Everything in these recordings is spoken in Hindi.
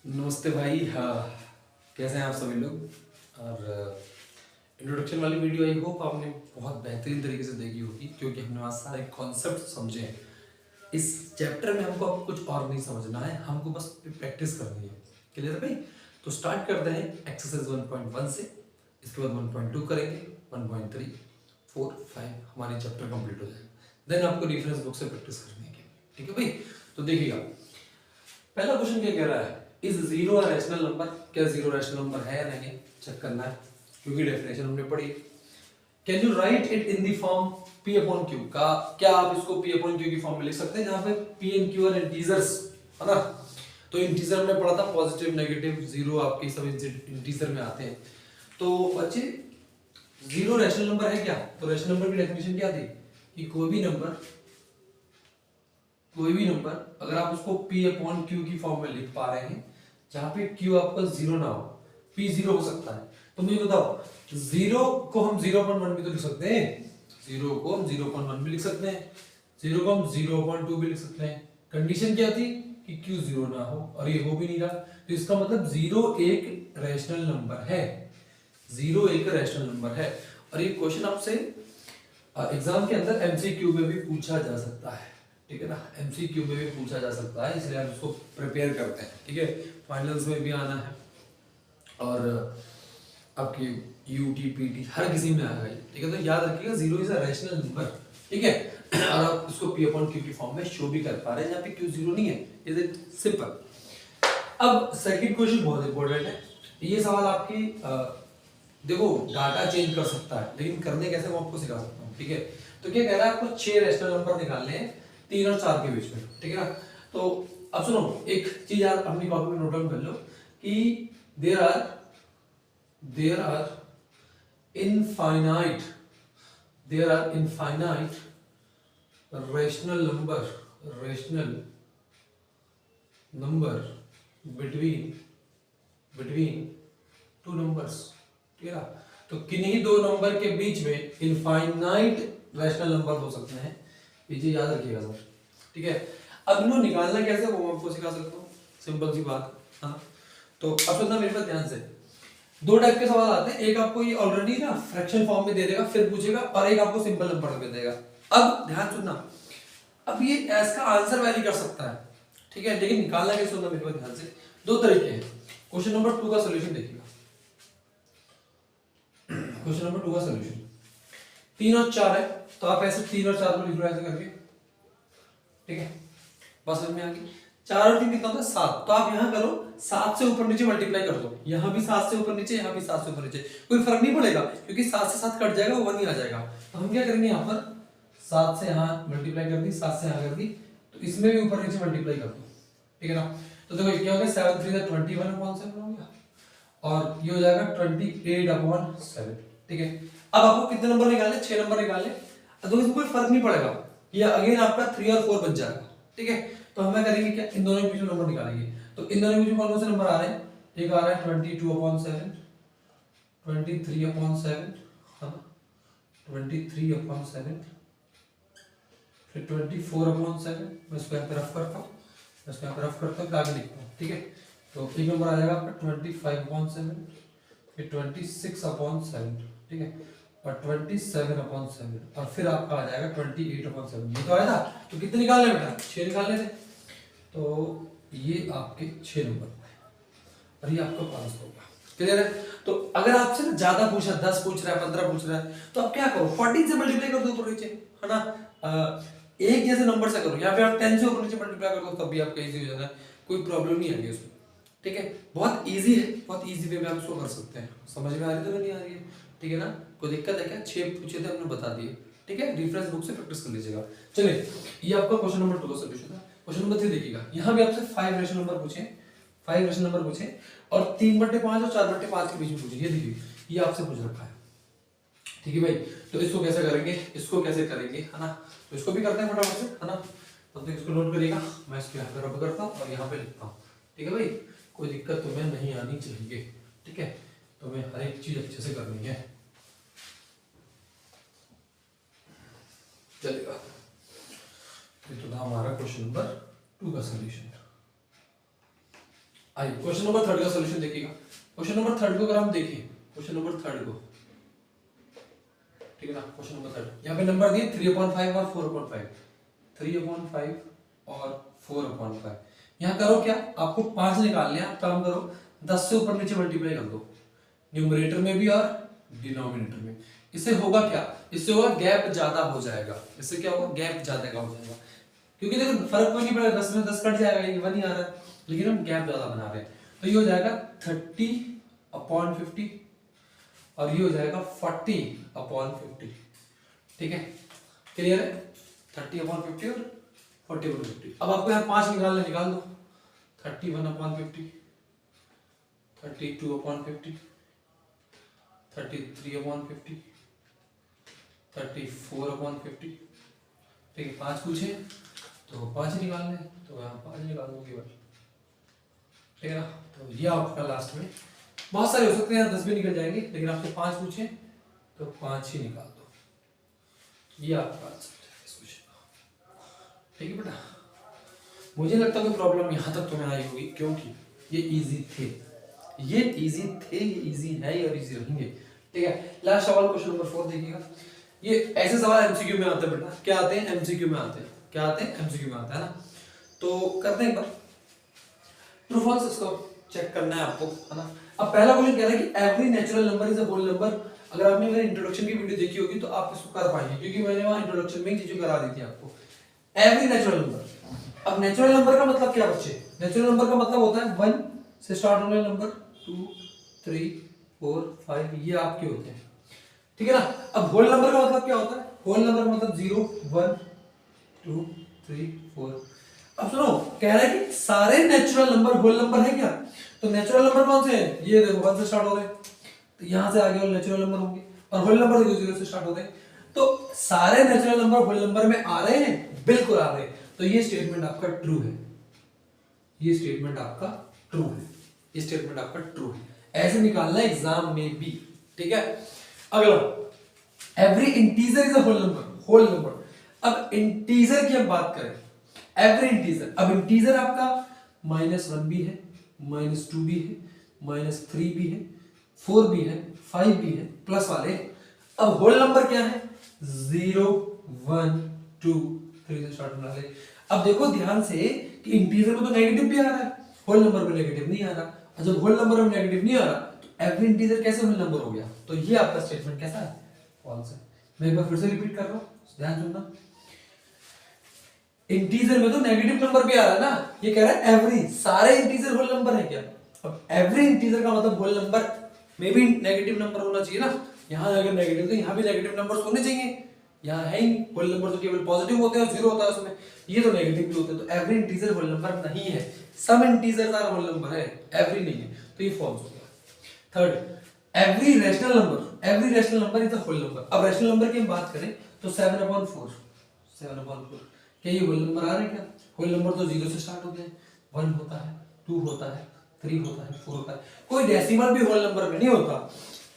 नमस्ते भाई। हाँ, कैसे हैं आप सभी लोग। और इंट्रोडक्शन वाली वीडियो आई होप आपने बहुत बेहतरीन तरीके से देखी होगी, क्योंकि हमने वहाँ सारे कॉन्सेप्ट समझे हैं। इस चैप्टर में हमको अब कुछ और नहीं समझना है, हमको बस प्रैक्टिस करनी है। क्लियर है भाई? तो स्टार्ट करते हैं एक्सरसाइज 1.1 से। इसके बाद 1.2 करेंगे, 1.3, 4, 5 हमारे चैप्टर कंप्लीट हो जाएगा। देन आपको रेफरेंस बुक से प्रैक्टिस करनी है। ठीक है भाई? तो देखिएगा, पहला क्वेश्चन क्या कह रहा है, is zero a rational number. क्या जीरो रैशनल नंबर है या नहीं, चेक करना है, क्योंकि डेफिनेशन हमने पढ़ी। Can you write it in the form p upon q का? क्या आप इसको p अपॉन q की फॉर्म में लिख सकते हैं, जहां पे p and q are integers, है ना? तो इंटीजर हमने पढ़ा था, पॉजिटिव नेगेटिव जीरो आपके सब इंटीजर में आते हैं। तो बच्चे, जीरो रैशनल नंबर है क्या? तो रैशनल नंबर की डेफिनेशन क्या थी कि कोई भी नंबर अगर आप उसको p अपॉन q की फॉर्म में लिख पा रहे हैं, जहां पे q आपका जीरो ना हो, p जीरो हो सकता है। तो मुझे बताओ, जीरो को हम 0.1 भी तो लिख सकते हैं, जीरो को हम 0.1 भी लिख सकते हैं, जीरो को हम 0.2 भी लिख सकते हैं। कंडीशन क्या थी कि q जीरो ना हो, और ये हो भी नहीं रहा। तो इसका मतलब जीरो एक रैशनल नंबर है, जीरो एक रैशनल नंबर है। और ये क्वेश्चन आपसे एग्जाम के अंदर एमसीक्यू में भी पूछा जा सकता है। ठीक है ना? एमसीक्यू में भी पूछा जा सकता है, इसलिए हम इसको प्रिपेयर करते हैं। ठीक है? फाइनल्स में भी आना है, और आपकी यूटी पीटी हर किसी में आएगा ये। ठीक है? तो याद रखिएगा, zero is a rational number. ठीक है? और आप इसको p अपॉन q की फॉर्म में शो भी कर पा रहे हैं, जहाँ पे q जीरो नहीं है। Is it simple? अब सेकंड क्वेश्चन बहुत इंपॉर्टेंट है। ये सवाल आपकी देखो, डाटा चेंज कर सकता है, लेकिन करने कैसे वो आपको सिखा सकता हूँ। ठीक है? तो क्या कह रहा है, आपको 6 रैशनल नंबर निकालने हैं 3 और 4 के बीच में। ठीक है ना? तो अब सुनो, एक चीज आप अपनी कॉपी में नोट डाउन कर लो कि there are infinite rational number between two numbers. ठीक है ना? तो किन्हीं दो नंबर के बीच में इनफाइनाइट रैशनल नंबर हो सकते हैं, ये चीज याद रखिएगा सर। ठीक है? अब इनको निकालना कैसे वो मैं आपको सिखा सकता हूँ, सिंपल सी बात। हाँ, तो अब सुनना मेरे पास ध्यान से। दो टाइप के सवाल आते हैं, एक आपको ये ऑलरेडी ना फ्रैक्शन फॉर्म में दे देगा, फिर पूछेगा, और एक आपको सिंपल नंबर में देगा। अब ध्यान सुनना, अब ये इसका आंसर वैरी कर सकता है। ठीक है? लेकिन निकालना कैसे, सुनना मेरे पास ध्यान से। दो तरीके हैं। क्वेश्चन नंबर 2 का सोल्यूशन देखिएगा। क्वेश्चन नंबर 2 का सोल्यूशन 3 और 4 है, तो आप ऐसे 3 और 4 को लिख लो ऐसे करके। ठीक है? बस समझ में आ गई। 4 और 3 कितना होता है? 7। तो आप यहां करो, 7 से ऊपर नीचे मल्टीप्लाई कर दो, यहां भी 7 से ऊपर नीचे, यहां भी 7 से ऊपर नीचे, कोई फर्क नहीं पड़ेगा, क्योंकि 7 से 7 कट जाएगा, वो 1 ही आ जाएगा। तो हम क्या करेंगे, यहां पर 7 से यहां मल्टीप्लाई कर दी, 7 से यहां कर दी, तो इसमें भी ऊपर नीचे मल्टीप्लाई कर दो। ठीक है ना? तो देखो क्या हो गया, 7 3 21/7 हो गया, और ये हो जाएगा 28/7। ठीक है? अब आपको कितने नंबर निकालने? 6 नंबर निकालने। तो इसमें कोई फर्क नहीं पड़ेगा, ये अगेन आपका 3 और 4 बन जाएगा। ठीक है? तो हम करेंगे क्या, इन दोनों के बीच में नंबर निकालेंगे। तो इन दोनों के बीच में कौन से नंबर आ रहे हैं? एक आ रहा है 22/7, 23/7, हाँ 23/7, फिर 24/7। मैं इसको यहाँ पे रफ करता हूँ, फिर आगे लिखता हूँ। ठीक है? तो एक नंबर आ जाएगा आपका 25/7, फिर 26/7। ठीक है? और 27/7, और फिर आपका आ जाएगा 28/7। ये तो आया था। तो कितने निकालने बेटा? 6 निकालने थे। तो ये आपके 6 नंबर हुए, और ये आपका 500 होगा। क्लियर है? तो अगर आपसे ना ज्यादा पूछा, 10 पूछ रहा है, 15 पूछ रहा है, तो आप क्या करो, 14 से मल्टीप्लाई कर दो ऊपर नीचे, है ना? एक जैसे नंबर से करो, या फिर आप 10 से ऊपर नीचे मल्टीप्लाई कर दो, तब भी आपका इजी हो जाता है, कोई प्रॉब्लम नहीं आएगी उसमें। ठीक है? बहुत इजी है, बहुत इजी वे में आप इसको कर सकते हैं। समझ में आ रही तो नहीं आ रही है? ठीक है ना? कोई दिक्कत है क्या? 6 पूछे थे, हमने बता दिए। ठीक है? रेफरेंस बुक से प्रैक्टिस कर लीजिएगा। चलिए, ये आपका क्वेश्चन नंबर 2 का सॉल्यूशन है। क्वेश्चन नंबर 3 देखिएगा, यहाँ भी आपसे 5 रेशनल नंबर पूछे, 5 रेशनल नंबर पूछे, और 3/5 और 4/5 के बीच में पूछे। ये देखिए, ये आपसे पूछ रखा है। ठीक है भाई? तो इसको कैसे करेंगे, इसको कैसे करेंगे, है ना? तो इसको भी करते हैं फटाफट से, है ना? तब तक इसको नोट करिएगा, मैं इसको यहाँ पे रब करता हूँ और यहाँ पे लिखता हूँ। ठीक है भाई? कोई दिक्कत तुम्हें नहीं आनी चाहिए। ठीक है? तुम्हें हर एक चीज अच्छे से करनी है। चलेगा? तो था हमारा क्वेश्चन नंबर 2 का सोल्यूशन। आइए क्वेश्चन नंबर 3 का सॉल्यूशन देखिएगा। क्वेश्चन नंबर 3 को अगर हम देखें, क्वेश्चन नंबर 3 को, ठीक है ना, क्वेश्चन नंबर 3 यहाँ पे नंबर दिए 3/5 और 4/5, 3/5 और 4/5। यहाँ करो क्या, आपको 5 निकालने हैं, आप काम करो 10 से ऊपर नीचे मल्टीप्लाई कर दो, न्यूमरेटर में भी और डिनोमिनेटर में। इससे होगा क्या, इससे होगा गैप ज्यादा हो जाएगा। इससे क्या होगा, गैप ज्यादा का हो जाएगा, क्योंकि देखो फर्क कोई नहीं पड़ेगा, 10 में 10 कट जाएगा, ये 1 ही आ रहा है, लेकिन हम गैप ज्यादा बना रहे हैं। तो ये हो जाएगा 30/50 और ये हो जाएगा 40/50। ठीक है, क्लियर है, 30/50 और 40/50। अब आपको यहाँ 5 निकालना, निकाल दो, 31/50, 32/50, 33/50, 34/50। ठीक है, 5 पूछे तो 5 ही निकालने, तो यहाँ 5 निकाल दो केवल, ठीक है ना। तो ये आपका लास्ट में, बहुत सारे हो सकते हैं, 10 भी निकल जाएंगे, लेकिन आपसे 5 पूछे तो 5 ही निकाल दो। ये आपका आंसर है इस क्वेश्चन का। ठीक है बेटा, मुझे लगता है कोई प्रॉब्लम यहाँ तक तुम्हें आई होगी, क्योंकि ये इजी थे, ये इजी थे, ये इजी है और इजी रहेंगे। ठीक है, लास्ट सवाल क्वेश्चन नंबर 4 देखिएगा। ये ऐसे सवाल एमसीक्यू में आते हैं बेटा, क्या आते हैं, एमसीक्यू में आते हैं, क्या आते हैं, एमसीक्यू में आता है ना। तो करते हैं एक बार ट्रू फॉल्स, इसको चेक करना है आपको, है ना। अब पहला क्वेश्चन कह रहा है कि every natural number is a whole number. अगर आपने मेरे इंट्रोडक्शन की वीडियो देखी होगी तो आप इसको कर पाएंगे, क्योंकि मैंने वहां इंट्रोडक्शन में चीजें करा दी थी आपको। एवरी नेचुरल नंबर, अब नेचुरल नंबर का मतलब क्या बच्चे, नेचुरल नंबर का मतलब होता है 1 से स्टार्ट होने वाले नंबर, 2 3 4 5, ये आपके होते हैं, ठीक है ना। अब होल नंबर का मतलब क्या होता है, होल नंबर का मतलब 0 1 2 3 4। अब सुनो, कह रहा है कि सारे नेचुरल नंबर होल नंबर है क्या, तो नेचुरल नंबर कौन से हैं, ये देखो 1 से स्टार्ट हो रहे हैं, तो यहां से आगे वाले नेचुरल नंबर होंगे, और होल नंबर देखो 0 से स्टार्ट होते हैं। तो सारे नेचुरल नंबर होल नंबर में आ रहे हैं, बिल्कुल आ रहे हैं। तो ये स्टेटमेंट आपका ट्रू है, ये स्टेटमेंट आपका ट्रू है, ये स्टेटमेंट आपका ट्रू है। ऐसे निकालना है एग्जाम में भी, ठीक है। अगला, every integer is a whole number, whole number. अब इंटीजर की हम बात करें, एवरी इंटीजर, अब इंटीजर आपका -1 भी है, -2 भी है, -3 भी है, 4 भी है, 5 भी है, प्लस वाले। अब होल नंबर क्या है, 0 1 2 3 से स्टार्ट होने वाले। अब देखो ध्यान से कि इंटीजर में तो नेगेटिव भी आ रहा है, होल नंबर में नेगेटिव नहीं आ रहा, और जब होल नंबर में नेगेटिव नहीं आ रहा तो एवरी इंटीजर कैसे होल नंबर हो गया, तो ये आपका स्टेटमेंट कैसा है, फॉल्स है। मैं एक बार फिर से रिपीट कर रहा हूं, ध्यान सुनना। इंटीजर में तो नेगेटिव नंबर भी आ रहा है ना, ये कह रहा है एवरी, सारे इंटीजर होल नंबर है क्या। अब एवरी इंटीजर का मतलब होल नंबर में भी नेगेटिव नंबर होना चाहिए ना, यहां अगर नेगेटिव तो यहां भी नेगेटिव नंबर्स होने चाहिए, यहां है ही, होल नंबर तो केवल पॉजिटिव होते हैं और 0 होता है उसमें, ये तो नेगेटिव भी होते हैं। तो एवरी इंटीजर होल नंबर नहीं है, some integers are whole number है, एवरी नहीं है, तो ये फॉल्स हो गया। Third, every rational number, every rational number is a whole number. अब रैशनल नंबर की हम बात करें तो 7/4, 7/4, क्या ये होल नंबर आ रहे हैं क्या, होल नंबर तो 0 से स्टार्ट होते हैं, 1 होता है, 2 होता है, 3 होता है, 4 होता है, कोई डेसिमल भी होल नंबर में नहीं होता,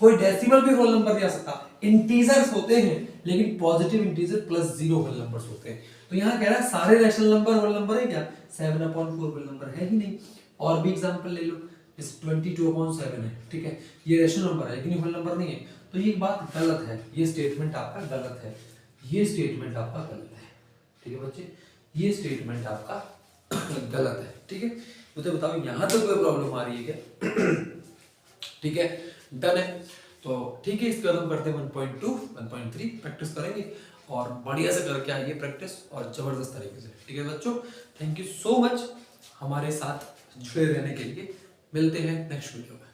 कोई डेसिमल भी होल नंबर नहीं आ सकता। इंटीजर्स होते हैं, लेकिन पॉजिटिव इंटीजर +0 होल नंबर्स होते हैं। तो यहाँ कह रहा है सारे रैशनल नंबर होल नंबर है क्या, 7/4 होल नंबर है ही नहीं। और भी एग्जांपल ले लो, इस 22/7 है, ठीक है, ये रैशनल नंबर है लेकिन होल नंबर नहीं है, तो ये बात गलत है, ये स्टेटमेंट आपका गलत है, ये स्टेटमेंट आपका गलत है, ठीक है बच्चे, ये स्टेटमेंट आपका गलत है, ठीक है। मुझे बताओ यहां तक कोई प्रॉब्लम आ रही है क्या, ठीक है, डन है। तो ठीक है, इसके बाद हम करते हैं 1.2 1.3 प्रैक्टिस करेंगे और बढ़िया से करके आइए प्रैक्टिस, और जबरदस्त तरीके से, ठीक है बच्चों। थैंक यू सो मच हमारे साथ जुड़े रहने के लिए, मिलते हैं नेक्स्ट वीडियो में।